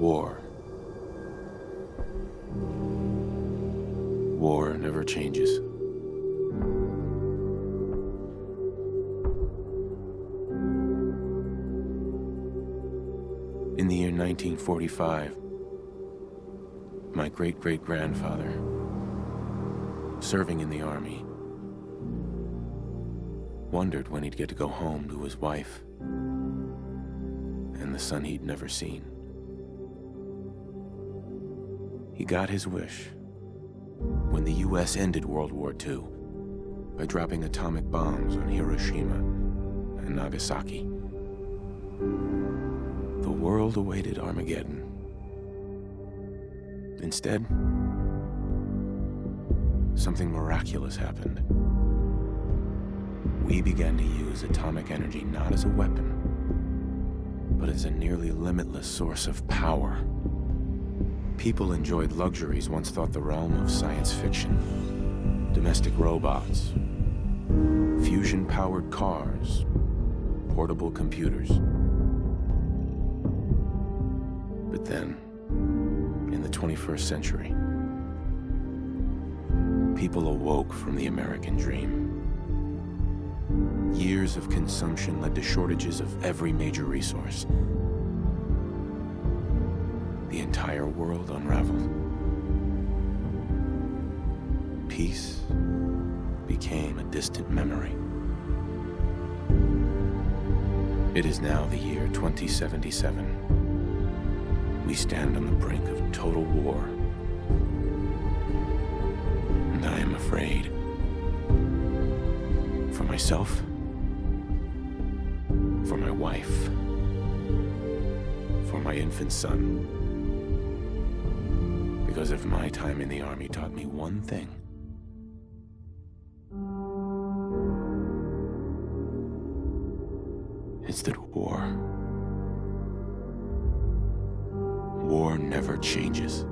War. War never changes. In the year 1945, my great-great-grandfather, serving in the army, wondered when he'd get to go home to his wife and the son he'd never seen. He got his wish when the US ended World War II by dropping atomic bombs on Hiroshima and Nagasaki. The world awaited Armageddon. Instead, something miraculous happened. We began to use atomic energy not as a weapon, but as a nearly limitless source of power. People enjoyed luxuries once thought the realm of science fiction. Domestic robots, fusion-powered cars, portable computers. But then, in the 21st century, people awoke from the American dream. Years of consumption led to shortages of every major resource. The entire world unraveled. Peace became a distant memory. It is now the year 2077. We stand on the brink of total war. And I am afraid. For myself, for my wife, for my infant son. Because if my time in the army taught me one thing, it's that war never changes.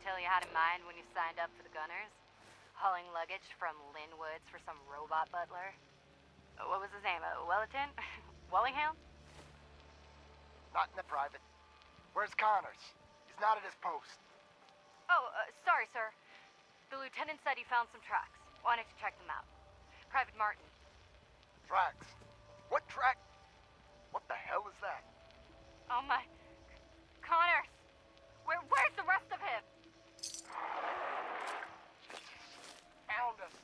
detail you had in mind when you signed up for the Gunners? Hauling luggage from Linwoods for some robot butler? What was his name? Wellerton? Wallingham? Not in the private. Where's Connors? He's not at his post. Oh, sorry, sir. The lieutenant said he found some tracks. Wanted to check them out. Private Martin. Tracks? What track? What the hell is that? Oh my... Connors! Where's the rest of him? Found us.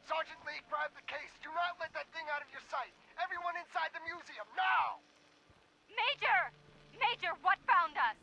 Sergeant Lee, grab the case. Do not let that thing out of your sight. Everyone inside the museum, now! Major! Major, what found us?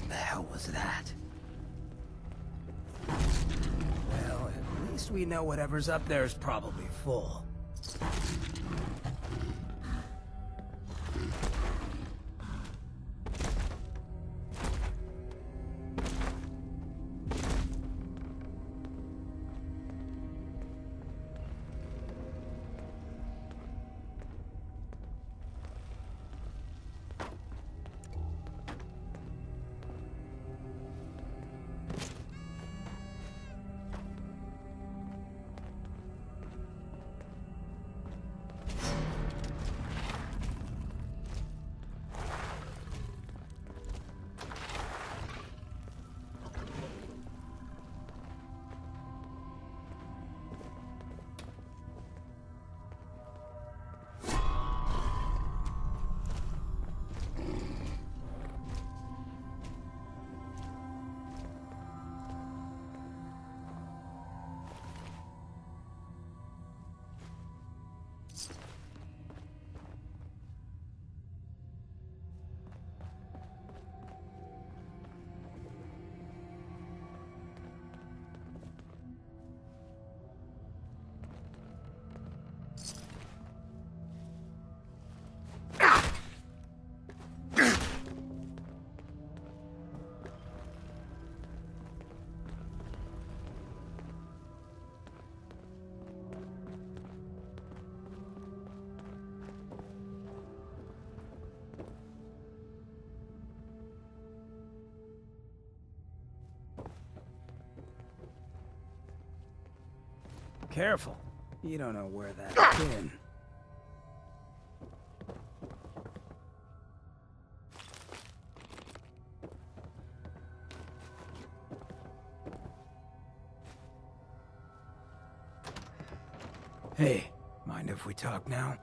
The hell was that? Well, at least we know whatever's up there is probably full. Careful. You don't know where that's been. Hey, mind if we talk now?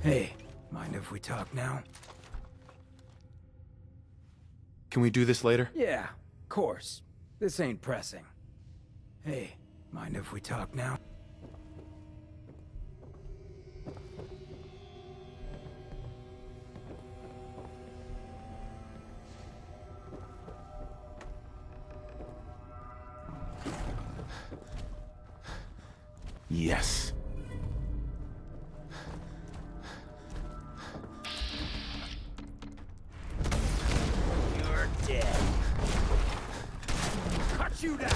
Hey, mind if we talk now? Can we do this later? Yeah, course. This ain't pressing. Hey, mind if we talk now? Yes. You're you down!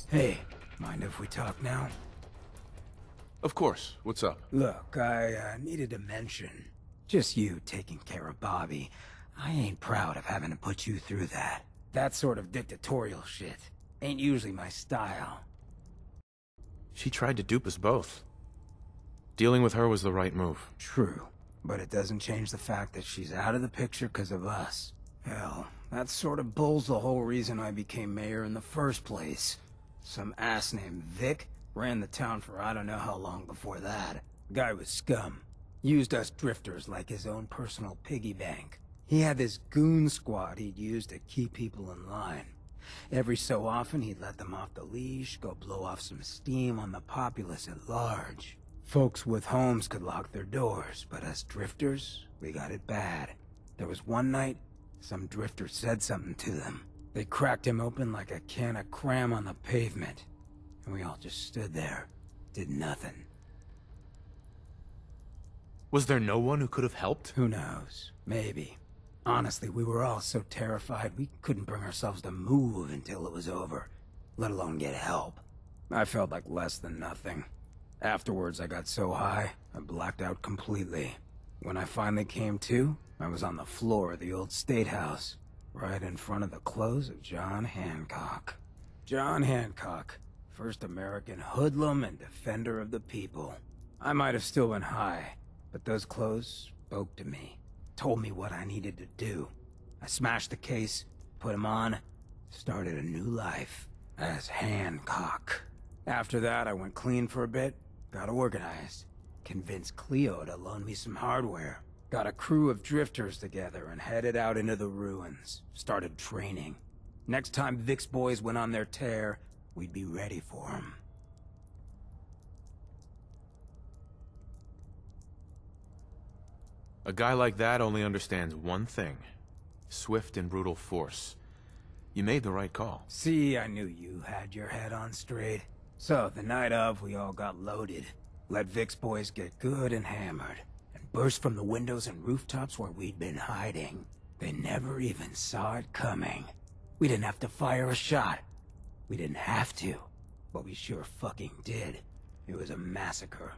Hey, mind if we talk now? Of course. What's up? Look, I needed to mention. Just you taking care of Bobby. I ain't proud of having to put you through that. That sort of dictatorial shit ain't usually my style. She tried to dupe us both. Dealing with her was the right move. True, but it doesn't change the fact that she's out of the picture because of us. Hell, that sort of bull's the whole reason I became mayor in the first place. Some ass named Vic ran the town for I don't know how long before that. Guy was scum. Used us drifters like his own personal piggy bank. He had this goon squad he'd use to keep people in line. Every so often he'd let them off the leash, go blow off some steam on the populace at large. Folks with homes could lock their doors, but us drifters, we got it bad. There was one night, some drifter said something to them. They cracked him open like a can of cram on the pavement. And we all just stood there, did nothing. Was there no one who could have helped? Who knows? Maybe. Honestly, we were all so terrified we couldn't bring ourselves to move until it was over, let alone get help. I felt like less than nothing. Afterwards, I got so high, I blacked out completely. When I finally came to, I was on the floor of the old State House, right in front of the clothes of John Hancock. John Hancock, first American hoodlum and defender of the people. I might have still been high, but those clothes spoke to me, told me what I needed to do. I smashed the case, put him on, started a new life as Hancock. After that, I went clean for a bit, got organized, convinced Cleo to loan me some hardware. Got a crew of drifters together and headed out into the ruins. Started training. Next time Vic's boys went on their tear, we'd be ready for them. A guy like that only understands one thing. Swift and brutal force. You made the right call. See, I knew you had your head on straight. So, the night of, we all got loaded. Let Vic's boys get good and hammered. Burst from the windows and rooftops where we'd been hiding. They never even saw it coming. We didn't have to fire a shot. We didn't have to, but we sure fucking did. It was a massacre.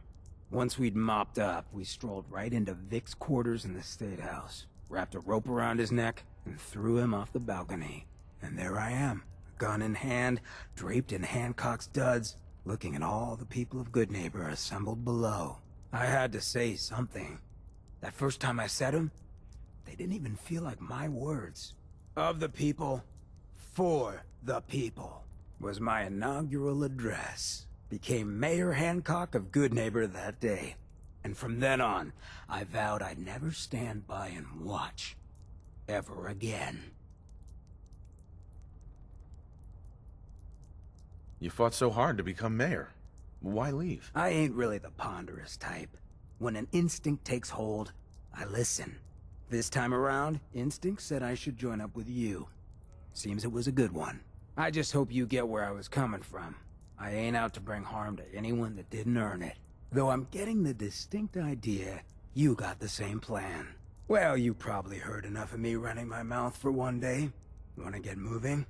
Once we'd mopped up, we strolled right into Vic's quarters in the State House, wrapped a rope around his neck, and threw him off the balcony. And there I am, gun in hand, draped in Hancock's duds, looking at all the people of Goodneighbor assembled below. I had to say something. That first time I said them, they didn't even feel like my words. Of the people, for the people, was my inaugural address. Became Mayor Hancock of Goodneighbor that day. And from then on, I vowed I'd never stand by and watch. Ever again. You fought so hard to become mayor. Why leave? I ain't really the ponderous type. When an instinct takes hold, I listen. This time around, instinct said I should join up with you. Seems it was a good one. I just hope you get where I was coming from. I ain't out to bring harm to anyone that didn't earn it. Though I'm getting the distinct idea you got the same plan. Well, you probably heard enough of me running my mouth for one day. Wanna get moving?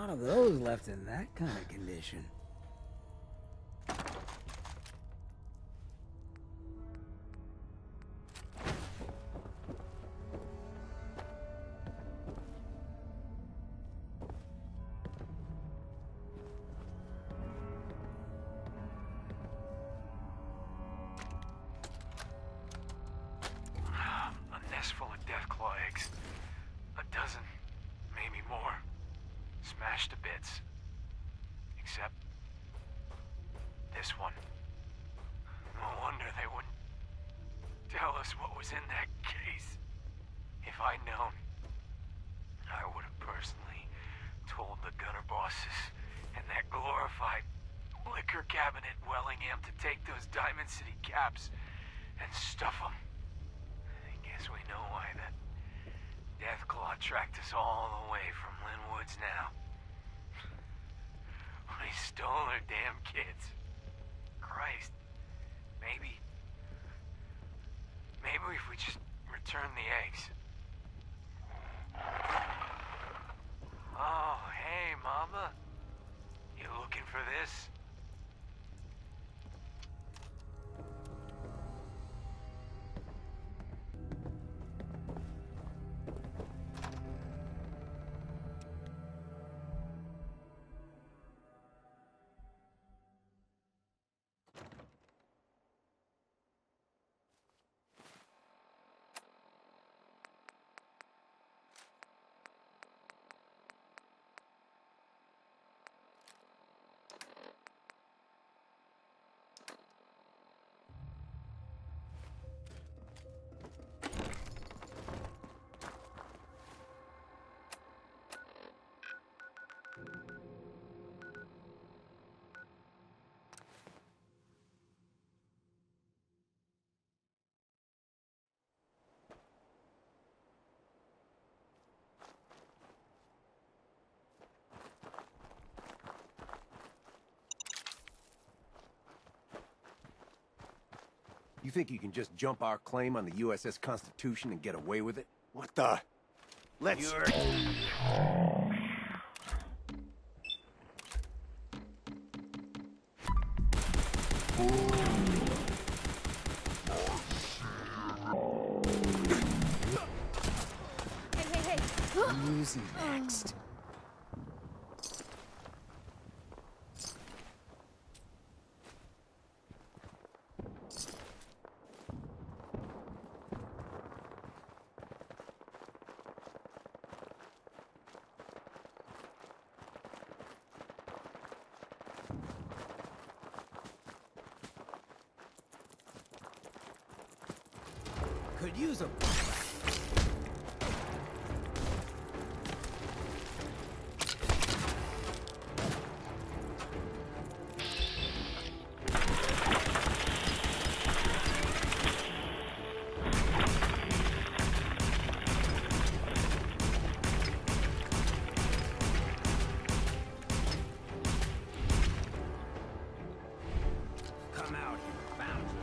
lot of those left in that kind of condition. A nest full of Deathclaw eggs. A dozen, maybe more. Smashed to bits. Except this one. No wonder they wouldn't tell us what was in that case. If I'd known, I would have personally told the gunner bosses and that glorified liquor cabinet Wellingham to take those Diamond City caps and stuff them. I guess we know why the Deathclaw tracked us all the way from Linwoods now. They stole their damn kids. Christ. Maybe if we just return the eggs. Oh, hey, Mama. You looking for this? You think you can just jump our claim on the USS Constitution and get away with it? What the? Let's... Who's next? Could use a... Come out here, found you.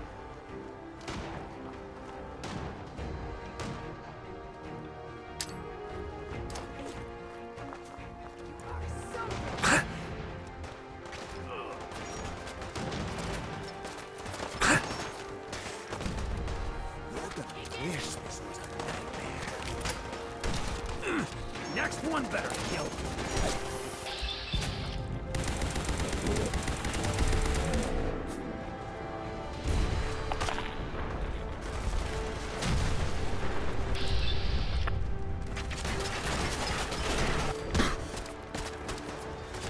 Wish this was a nightmare. Next one better kill.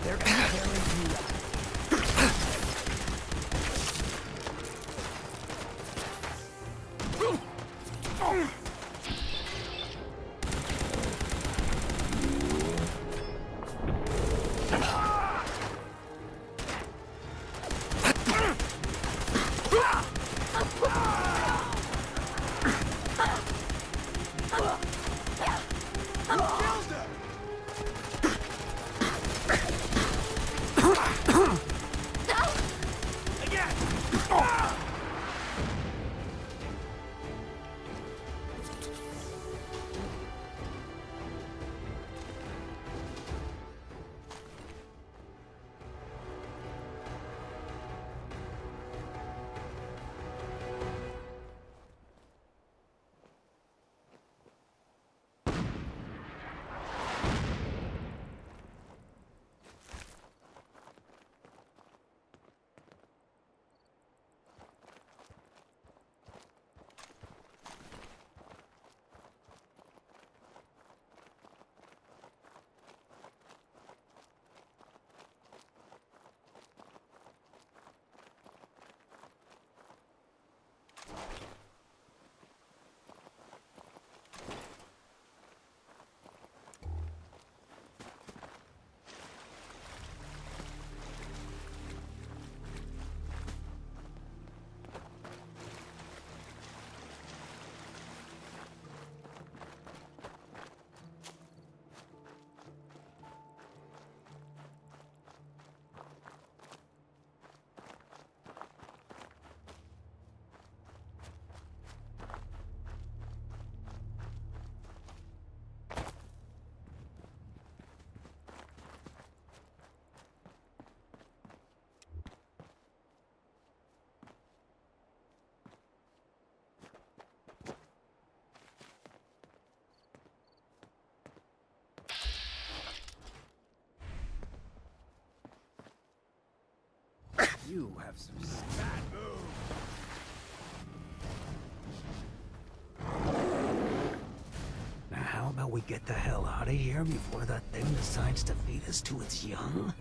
They're carrying you out. You have some bad moves. Now how about we get the hell out of here before that thing decides to feed us to its young?